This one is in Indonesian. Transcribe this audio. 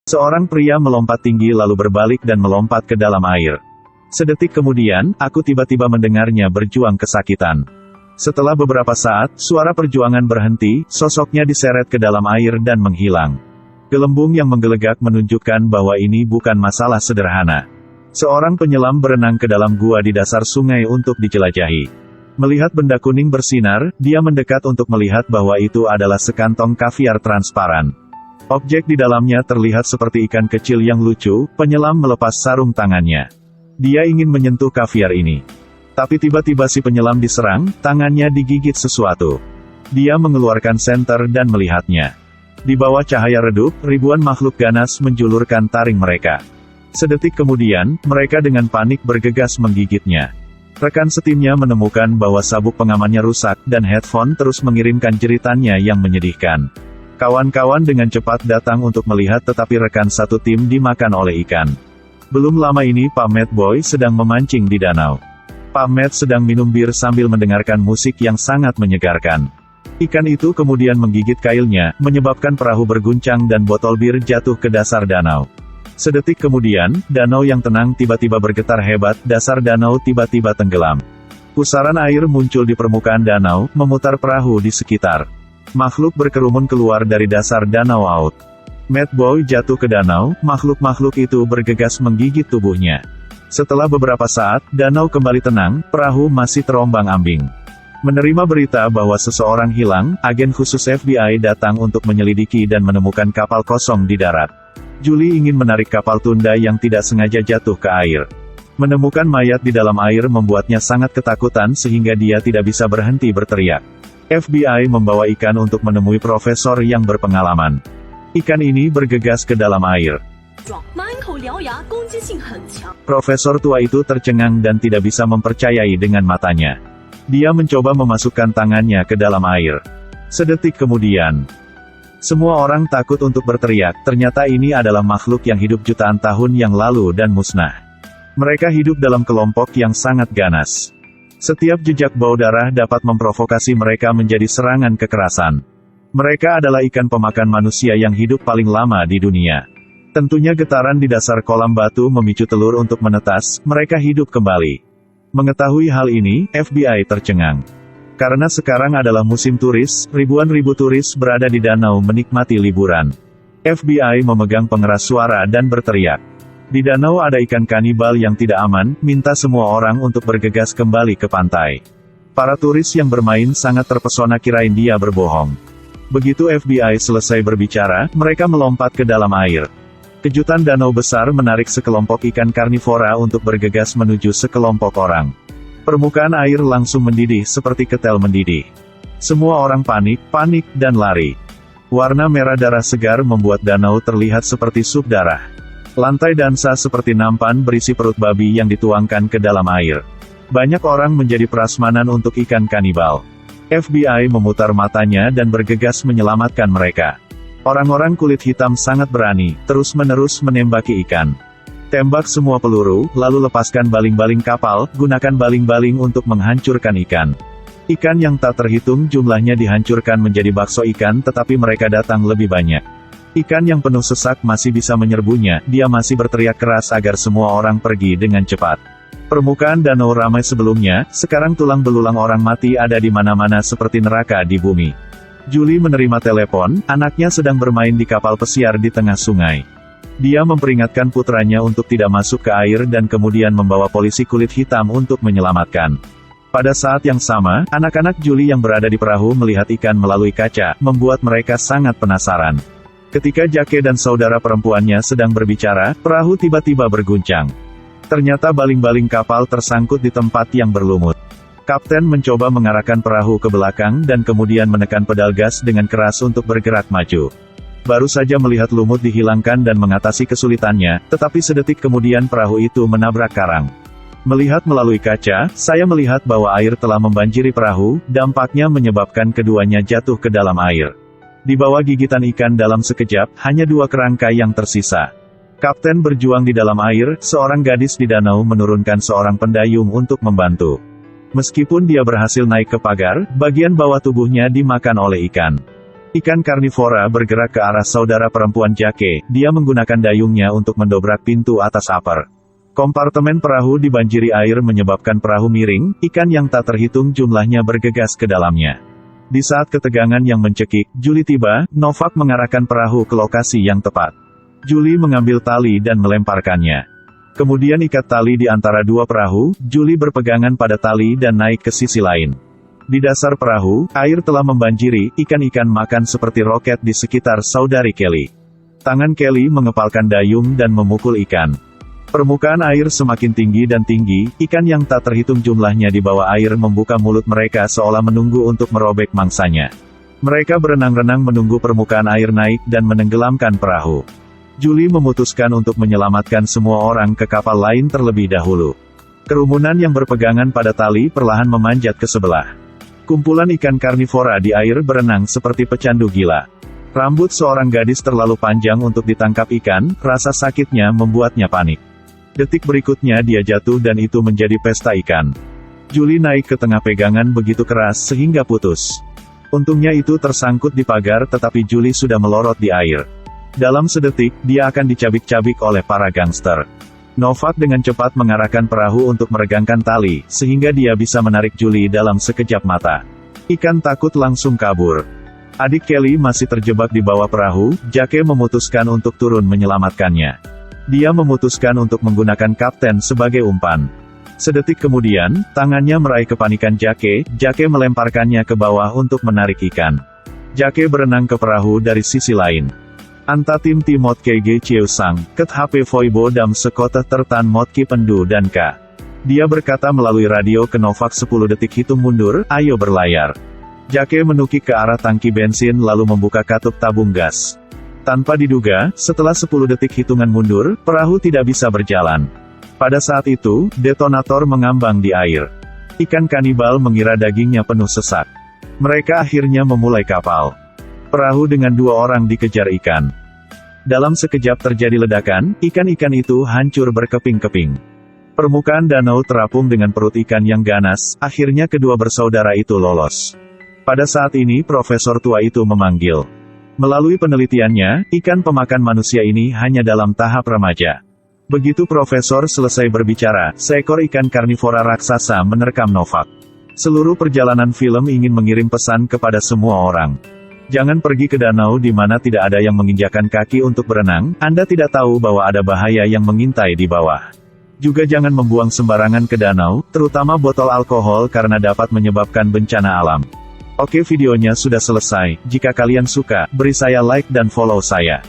Seorang pria melompat tinggi lalu berbalik dan melompat ke dalam air. Sedetik kemudian, aku tiba-tiba mendengarnya berjuang kesakitan. Setelah beberapa saat, suara perjuangan berhenti, sosoknya diseret ke dalam air dan menghilang. Gelembung yang menggelegak menunjukkan bahwa ini bukan masalah sederhana. Seorang penyelam berenang ke dalam gua di dasar sungai untuk dijelajahi. Melihat benda kuning bersinar, dia mendekat untuk melihat bahwa itu adalah sekantong kaviar transparan. Objek di dalamnya terlihat seperti ikan kecil yang lucu. Penyelam melepas sarung tangannya. Dia ingin menyentuh kaviar ini. Tapi tiba-tiba si penyelam diserang, tangannya digigit sesuatu. Dia mengeluarkan senter dan melihatnya. Di bawah cahaya redup, ribuan makhluk ganas menjulurkan taring mereka. Sedetik kemudian, mereka dengan panik bergegas menggigitnya. Rekan setimnya menemukan bahwa sabuk pengamannya rusak, dan headphone terus mengirimkan jeritannya yang menyedihkan. Kawan-kawan dengan cepat datang untuk melihat tetapi rekan satu tim dimakan oleh ikan. Belum lama ini Pak Mad Boy sedang memancing di danau. Pak Mad sedang minum bir sambil mendengarkan musik yang sangat menyegarkan. Ikan itu kemudian menggigit kailnya, menyebabkan perahu berguncang dan botol bir jatuh ke dasar danau. Sedetik kemudian, danau yang tenang tiba-tiba bergetar hebat, dasar danau tiba-tiba tenggelam. Pusaran air muncul di permukaan danau, memutar perahu di sekitar. Makhluk berkerumun keluar dari dasar danau out. Mad Boy jatuh ke danau, makhluk-makhluk itu bergegas menggigit tubuhnya. Setelah beberapa saat, danau kembali tenang, perahu masih terombang-ambing. Menerima berita bahwa seseorang hilang, agen khusus FBI datang untuk menyelidiki dan menemukan kapal kosong di darat. Julie ingin menarik kapal tunda yang tidak sengaja jatuh ke air. Menemukan mayat di dalam air membuatnya sangat ketakutan sehingga dia tidak bisa berhenti berteriak. FBI membawa ikan untuk menemui profesor yang berpengalaman. Ikan ini bergegas ke dalam air. Profesor tua itu tercengang dan tidak bisa mempercayai dengan matanya. Dia mencoba memasukkan tangannya ke dalam air. Sedetik kemudian, semua orang takut untuk berteriak, ternyata ini adalah makhluk yang hidup jutaan tahun yang lalu dan musnah. Mereka hidup dalam kelompok yang sangat ganas. Setiap jejak bau darah dapat memprovokasi mereka menjadi serangan kekerasan. Mereka adalah ikan pemakan manusia yang hidup paling lama di dunia. Tentunya getaran di dasar kolam batu memicu telur untuk menetas, mereka hidup kembali. Mengetahui hal ini, FBI tercengang. Karena sekarang adalah musim turis, ribuan turis berada di danau menikmati liburan. FBI memegang pengeras suara dan berteriak. Di danau ada ikan kanibal yang tidak aman, minta semua orang untuk bergegas kembali ke pantai. Para turis yang bermain sangat terpesona kirain dia berbohong. Begitu FBI selesai berbicara, mereka melompat ke dalam air. Kejutan danau besar menarik sekelompok ikan karnivora untuk bergegas menuju sekelompok orang. Permukaan air langsung mendidih seperti ketel mendidih. Semua orang panik, dan lari. Warna merah darah segar membuat danau terlihat seperti sup darah. Lantai dansa seperti nampan berisi perut babi yang dituangkan ke dalam air. Banyak orang menjadi prasmanan untuk ikan kanibal. FBI memutar matanya dan bergegas menyelamatkan mereka. Orang-orang kulit hitam sangat berani, terus-menerus menembaki ikan. Tembak semua peluru, lalu lepaskan baling-baling kapal, gunakan baling-baling untuk menghancurkan ikan. Ikan yang tak terhitung jumlahnya dihancurkan menjadi bakso ikan tetapi mereka datang lebih banyak. Ikan yang penuh sesak masih bisa menyerbunya, dia masih berteriak keras agar semua orang pergi dengan cepat. Permukaan danau ramai sebelumnya, sekarang tulang belulang orang mati ada di mana-mana seperti neraka di bumi. Julie menerima telepon, anaknya sedang bermain di kapal pesiar di tengah sungai. Dia memperingatkan putranya untuk tidak masuk ke air dan kemudian membawa polisi kulit hitam untuk menyelamatkan. Pada saat yang sama, anak-anak Julie yang berada di perahu melihat ikan melalui kaca, membuat mereka sangat penasaran. Ketika Jake dan saudara perempuannya sedang berbicara, perahu tiba-tiba berguncang. Ternyata baling-baling kapal tersangkut di tempat yang berlumut. Kapten mencoba mengarahkan perahu ke belakang dan kemudian menekan pedal gas dengan keras untuk bergerak maju. Baru saja melihat lumut dihilangkan dan mengatasi kesulitannya, tetapi sedetik kemudian perahu itu menabrak karang. Melihat melalui kaca, saya melihat bahwa air telah membanjiri perahu, dampaknya menyebabkan keduanya jatuh ke dalam air. Di bawah gigitan ikan dalam sekejap, hanya 2 kerangka yang tersisa. Kapten berjuang di dalam air, seorang gadis di danau menurunkan seorang pendayung untuk membantu. Meskipun dia berhasil naik ke pagar, bagian bawah tubuhnya dimakan oleh ikan. Ikan karnivora bergerak ke arah saudara perempuan Jake. Dia menggunakan dayungnya untuk mendobrak pintu atas upper. Kompartemen perahu dibanjiri air menyebabkan perahu miring, ikan yang tak terhitung jumlahnya bergegas ke dalamnya. Di saat ketegangan yang mencekik, Julie tiba, Novak mengarahkan perahu ke lokasi yang tepat. Julie mengambil tali dan melemparkannya. Kemudian ikat tali di antara dua perahu, Julie berpegangan pada tali dan naik ke sisi lain. Di dasar perahu, air telah membanjiri, ikan-ikan makan seperti roket di sekitar saudari Kelly. Tangan Kelly mengepalkan dayung dan memukul ikan. Permukaan air semakin tinggi dan tinggi, ikan yang tak terhitung jumlahnya di bawah air membuka mulut mereka seolah menunggu untuk merobek mangsanya. Mereka berenang-renang menunggu permukaan air naik dan menenggelamkan perahu. Julie memutuskan untuk menyelamatkan semua orang ke kapal lain terlebih dahulu. Kerumunan yang berpegangan pada tali perlahan memanjat ke sebelah. Kumpulan ikan karnivora di air berenang seperti pecandu gila. Rambut seorang gadis terlalu panjang untuk ditangkap ikan, rasa sakitnya membuatnya panik. Detik berikutnya dia jatuh dan itu menjadi pesta ikan. Julie naik ke tengah pegangan begitu keras sehingga putus. Untungnya itu tersangkut di pagar tetapi Julie sudah melorot di air. Dalam sedetik, dia akan dicabik-cabik oleh para gangster. Novak dengan cepat mengarahkan perahu untuk meregangkan tali, sehingga dia bisa menarik Julie dalam sekejap mata. Ikan takut langsung kabur. Adik Kelly masih terjebak di bawah perahu, Jake memutuskan untuk turun menyelamatkannya. Dia memutuskan untuk menggunakan kapten sebagai umpan. Sedetik kemudian, tangannya meraih kepanikan Jake melemparkannya ke bawah untuk menarik ikan. Jake berenang ke perahu dari sisi lain. Anta tim Timot KG Chiusang, Ket HP Voibo Dam Sekota Tertan Motki Pendu dan K. Dia berkata melalui radio ke Novak 10 detik hitung mundur, ayo berlayar. Jake menukik ke arah tangki bensin lalu membuka katup tabung gas. Tanpa diduga, setelah 10 detik hitungan mundur, perahu tidak bisa berjalan. Pada saat itu, detonator mengambang di air. Ikan kanibal mengira dagingnya penuh sesak. Mereka akhirnya memulai kapal. Perahu dengan 2 orang dikejar ikan. Dalam sekejap terjadi ledakan, ikan-ikan itu hancur berkeping-keping. Permukaan danau terapung dengan perut ikan yang ganas, akhirnya kedua bersaudara itu lolos. Pada saat ini profesor tua itu memanggil. Melalui penelitiannya, ikan pemakan manusia ini hanya dalam tahap remaja. Begitu profesor selesai berbicara, seekor ikan karnivora raksasa menerkam Novak. Seluruh perjalanan film ingin mengirim pesan kepada semua orang. Jangan pergi ke danau di mana tidak ada yang menginjakan kaki untuk berenang, Anda tidak tahu bahwa ada bahaya yang mengintai di bawah. Juga jangan membuang sembarangan ke danau, terutama botol alkohol karena dapat menyebabkan bencana alam. Oke, videonya sudah selesai. Jika kalian suka, beri saya like dan follow saya.